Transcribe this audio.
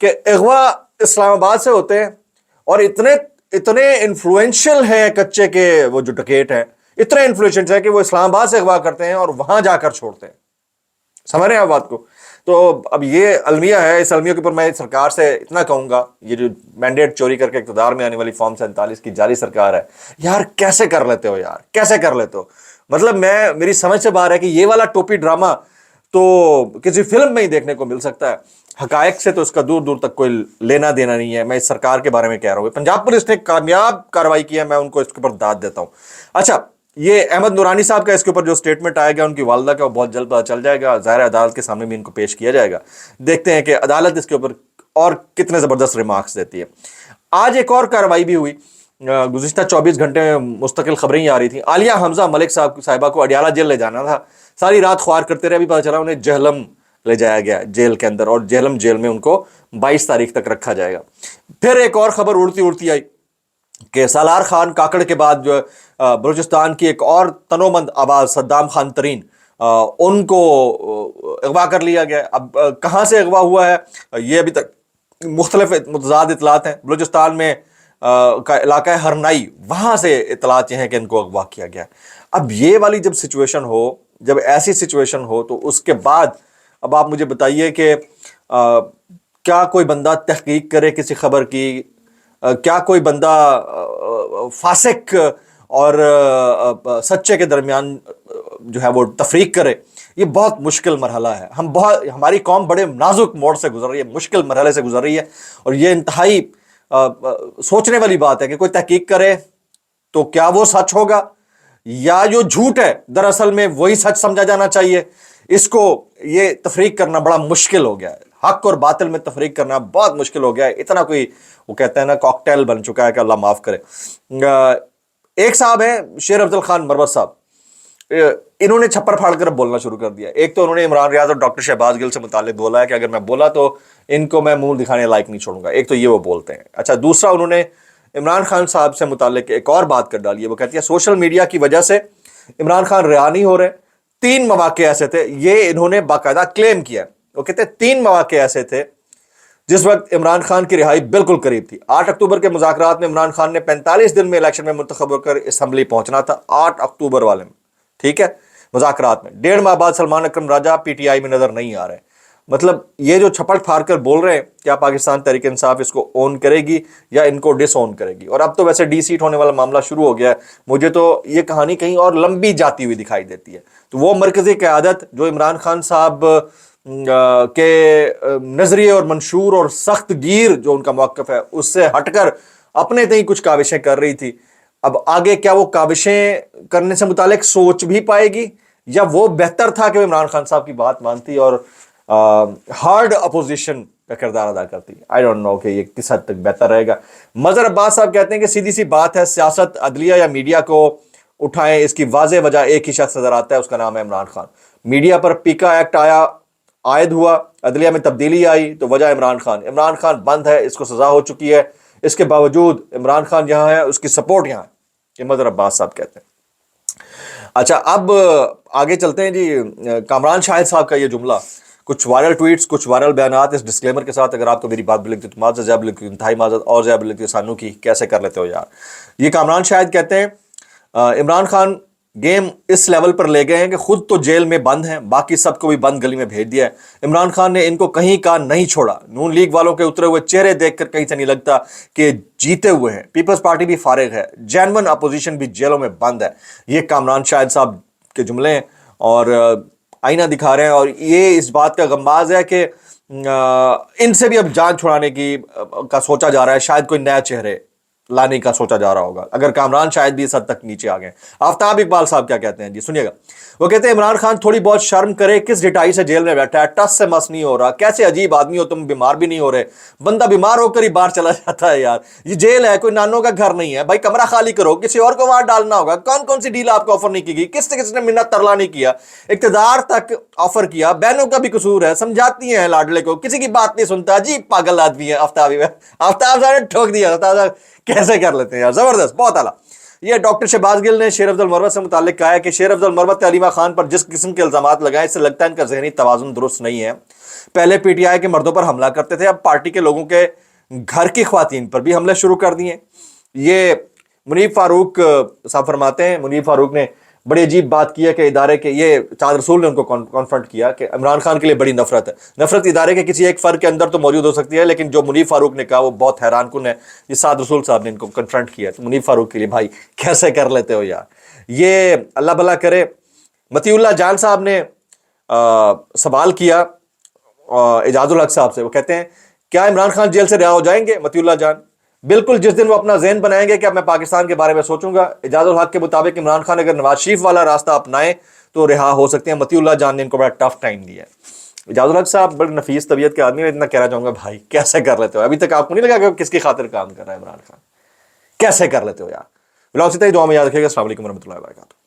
کہ اغوا اسلام آباد سے ہوتے ہیں اور اتنے انفلوئنشل ہیں کچے کے وہ جو ڈکیٹ ہیں، اتنے انفلوئنشل ہیں کہ وہ اسلام آباد سے اغوا کرتے ہیں اور وہاں جا کر چھوڑتے ہیں. سمجھ رہے ہیں آپ بات کو؟ تو اب یہ المیہ ہے، اس المیہ کے اوپر میں سرکار سے اتنا کہوں گا، یہ جو مینڈیٹ چوری کر کے اقتدار میں آنے والی فارم 47 کی جعلی سرکار ہے، یار کیسے کر لیتے ہو یار، کیسے کر لیتے ہو؟ مطلب میری سمجھ سے باہر ہے کہ یہ والا ٹوپی ڈرامہ تو کسی فلم میں ہی دیکھنے کو مل سکتا ہے، حقائق سے تو اس کا دور دور تک کوئی لینا دینا نہیں ہے. میں اس سرکار کے بارے میں کہہ رہا ہوں، پنجاب پولیس نے کامیاب کارروائی کی ہے، میں ان کو اس کے اوپر داد دیتا ہوں. اچھا، یہ احمد نورانی صاحب کا اس کے اوپر جو سٹیٹمنٹ آئے گا ان کی والدہ کا، وہ بہت جلد پتہ چل جائے گا، ظاہر عدالت کے سامنے بھی ان کو پیش کیا جائے گا. دیکھتے ہیں کہ عدالت اس کے اوپر اور کتنے زبردست ریمارکس دیتی ہے. آج ایک اور کارروائی بھی ہوئی، گزشتہ 24 گھنٹے میں مستقل خبریں ہی آ رہی تھیں. عالیہ حمزہ ملک صاحبہ کو اڈیالہ جیل لے جانا تھا، ساری رات خوار کرتے رہے، بھی پتہ چلا انہیں جہلم لے جایا گیا جیل کے اندر، اور جہلم جیل میں ان کو 22 تاریخ تک رکھا جائے گا. پھر ایک اور خبر اڑتی آئی کہ سالار خان کاکڑ کے بعد جو بلوچستان کی ایک اور تنومند آواز صدام خان ترین، ان کو اغوا کر لیا گیا. اب کہاں سے اغوا ہوا ہے یہ ابھی تک مختلف متضاد اطلاعات ہیں. بلوچستان میں کا علاقہ ہے ہرنائی، وہاں سے اطلاعات یہ ہیں کہ ان کو اغوا کیا گیا. اب یہ والی جب سچویشن ہو، جب ایسی سچویشن ہو، تو اس کے بعد اب آپ مجھے بتائیے کہ کیا کوئی بندہ تحقیق کرے کسی خبر کی؟ کیا کوئی بندہ فاسق اور سچے کے درمیان جو ہے وہ تفریق کرے؟ یہ بہت مشکل مرحلہ ہے. ہماری قوم بڑے نازک موڑ سے گزر رہی ہے، مشکل مرحلے سے گزر رہی ہے، اور یہ انتہائی سوچنے والی بات ہے کہ کوئی تحقیق کرے تو کیا وہ سچ ہوگا، یا جو جھوٹ ہے دراصل میں وہی سچ سمجھا جانا چاہیے. اس کو یہ تفریق کرنا بڑا مشکل ہو گیا ہے، حق اور باطل میں تفریق کرنا بہت مشکل ہو گیا ہے. اتنا کوئی وہ کہتے ہیں نا کاکٹیل بن چکا ہے کہ اللہ معاف کرے. ایک صاحب ہیں شیر افضل خان مروت صاحب، انہوں نے چھپر پھاڑ کر بولنا شروع کر دیا. ایک تو انہوں نے عمران ریاض اور ڈاکٹر شہباز گل سے متعلق بولا ہے کہ اگر میں بولا تو ان کو میں منہ دکھانے لائق نہیں چھوڑوں گا. ایک تو یہ وہ بولتے ہیں. اچھا، دوسرا انہوں نے عمران خان صاحب سے متعلق ایک اور بات کر ڈالی ہے. وہ کہتی ہے سوشل میڈیا کی وجہ سے عمران خان رہا نہیں ہو رہے. 3 مواقع ایسے تھے، یہ انہوں نے باقاعدہ کلیم کیا. وہ کہتے ہیں 3 مواقع ایسے تھے جس وقت عمران خان کی رہائی بالکل قریب تھی. 8 اکتوبر کے مذاکرات میں عمران خان نے 45 دن میں الیکشن میں منتخب ہو کر اسمبلی پہنچنا تھا. 8 اکتوبر والے میں، ٹھیک ہے، مذاکرات میں 1.5 ماہ بعد سلمان اکرم راجہ پی ٹی آئی میں نظر نہیں آ رہے. مطلب یہ جو چھپڑ پھاڑ کر بول رہے ہیں، کیا پاکستان تحریک انصاف اس کو اون کرے گی یا ان کو ڈس اون کرے گی؟ اور اب تو ویسے ڈی سیٹ ہونے والا معاملہ شروع ہو گیا ہے. مجھے تو یہ کہانی کہیں اور لمبی جاتی ہوئی دکھائی دیتی ہے. تو وہ مرکزی قیادت جو عمران خان صاحب کے نظریے اور منشور اور سخت گیر جو ان کا موقف ہے اس سے ہٹ کر اپنے تئیں کچھ کاوشیں کر رہی تھی، اب آگے کیا وہ کاوشیں کرنے سے متعلق سوچ بھی پائے گی، یا وہ بہتر تھا کہ وہ عمران خان صاحب کی بات مانتی اور ہارڈ اپوزیشن کا کردار ادا کرتی؟ آئی ڈونٹ نو کہ یہ کس حد تک بہتر رہے گا. مظہر عباس صاحب کہتے ہیں کہ سیدھی سی بات ہے، سیاست، عدلیہ یا میڈیا کو اٹھائیں، اس کی واضح وجہ ایک ہی شخص نظر آتا ہے، اس کا نام ہے عمران خان. میڈیا پر پیکا ایکٹ عائد ہوا، عدلیہ میں تبدیلی آئی، تو وجہ عمران خان. عمران خان بند ہے، اس کو سزا ہو چکی ہے، اس کے باوجود عمران خان یہاں ہے، اس کی سپورٹ یہاں ہے. یہ مظہر عباس صاحب کہتے ہیں. اچھا، اب آگے چلتے ہیں جی. کامران شاہد صاحب کا یہ جملہ، کچھ وائرل ٹویٹس، کچھ وائرل بیانات، اس ڈسکلیمر کے ساتھ اگر آپ کو میری بات بھی لگتی تو معذرت، زیادہ بھی لگتی انتہائی معذرت، اور زیادہ بھی لگتی سانو کی، کیسے کر لیتے ہو یار. یہ کامران شاہد کہتے ہیں عمران خان گیم اس لیول پر لے گئے ہیں کہ خود تو جیل میں بند ہیں، باقی سب کو بھی بند گلی میں بھیج دیا ہے. عمران خان نے ان کو کہیں کا نہیں چھوڑا. نون لیگ والوں کے اترے ہوئے چہرے دیکھ کر کہیں سے نہیں لگتا کہ جیتے ہوئے ہیں. پیپلز پارٹی بھی فارغ ہے، جینون اپوزیشن بھی جیلوں میں بند ہے. یہ کامران شاہد صاحب کے جملے ہیں اور آئینہ دکھا رہے ہیں، اور یہ اس بات کا غماز ہے کہ ان سے بھی اب جان چھڑانے کا سوچا جا رہا ہے. شاید کوئی نیا چہرے لانے کا سوچا جا رہا ہوگا اگر کامران شاید بھی اس حد تک نیچے آ گئے. آفتاب اقبال صاحب کیا کہتے ہیں جی، سنیے گا. وہ کہتے ہیں عمران خان تھوڑی بہت شرم کرے، کس ڈٹائی سے جیل میں بیٹھا ہے، ٹس سے مس نہیں ہو رہا. کیسے عجیب آدمی ہو تم، بیمار بھی نہیں ہو رہے. بندہ بیمار ہو کر ہی باہر چلا جاتا ہے یار. یہ جیل ہے، کوئی نانوں کا گھر نہیں ہے بھائی. کمرہ خالی کرو، کسی اور کو وہاں ڈالنا ہوگا. کون سی ڈیل آپ کو آفر نہیں کی گئی؟ کس نے منت ترلا نہیں کیا، اقتدار تک آفر کیا. بہنوں کا بھی قصور ہے، سمجھاتی ہیں لاڈلے کو، کسی کی بات نہیں سنتا. عجیب پاگل آدمی ہے آفتاب صاحب نے ٹھوک دیا. آفتاب صاحب کیسے کر لیتے ہیں یار، زبردست، بہت اعلیٰ. یہ ڈاکٹر شہباز گل نے شیر افضل مروت سے متعلق کہا ہے کہ شیر افضل مروت نے علیمہ خان پر جس قسم کے الزامات لگائے، اس سے لگتا ہے ان کا ذہنی توازن درست نہیں ہے. پہلے پی ٹی آئی کے مردوں پر حملہ کرتے تھے، اب پارٹی کے لوگوں کے گھر کی خواتین پر بھی حملے شروع کر دیے۔ یہ منیب فاروق صاحب فرماتے ہیں، منیب فاروق نے بڑی عجیب بات کی ہے کہ ادارے کے، یہ چاند رسول نے ان کو کانفرنٹ کیا کہ عمران خان کے لیے بڑی نفرت ہے، نفرت ادارے کے کسی ایک فرد کے اندر تو موجود ہو سکتی ہے، لیکن جو منیب فاروق نے کہا وہ بہت حیران کن ہے۔ یہ سعد رسول صاحب نے ان کو کنفرنٹ کیا، تو منیب فاروق کے لیے بھائی کیسے کر لیتے ہو یار، یہ اللہ بھلا کرے۔ مطیع اللہ جان صاحب نے سوال کیا اعجاز الحق صاحب سے، وہ کہتے ہیں کیا عمران خان جیل سے رہا ہو جائیں گے؟ مطیع اللہ جان بالکل، جس دن وہ اپنا ذہن بنائیں گے کہ اب میں پاکستان کے بارے میں سوچوں گا، اعجاز الحق کے مطابق عمران خان اگر نواز شریف والا راستہ اپنائیں تو رہا ہو سکتے ہیں۔ مطیع اللہ جان نے ان کو بڑا ٹف ٹائم دیا ہے۔ اعجاز الحق صاحب بڑے نفیس طبیعت کے آدمی، میں اتنا کہنا چاہوں گا بھائی کیسے کر لیتے ہو، ابھی تک آپ کو نہیں لگا کہ کس کی خاطر کام کر رہا ہے عمران خان؟ کیسے کر لیتے ہو یار؟ بلاگ سے دعا میں یاد رکھیے گا۔ السلام علیکم ورحمۃ اللہ وبرکاتہ۔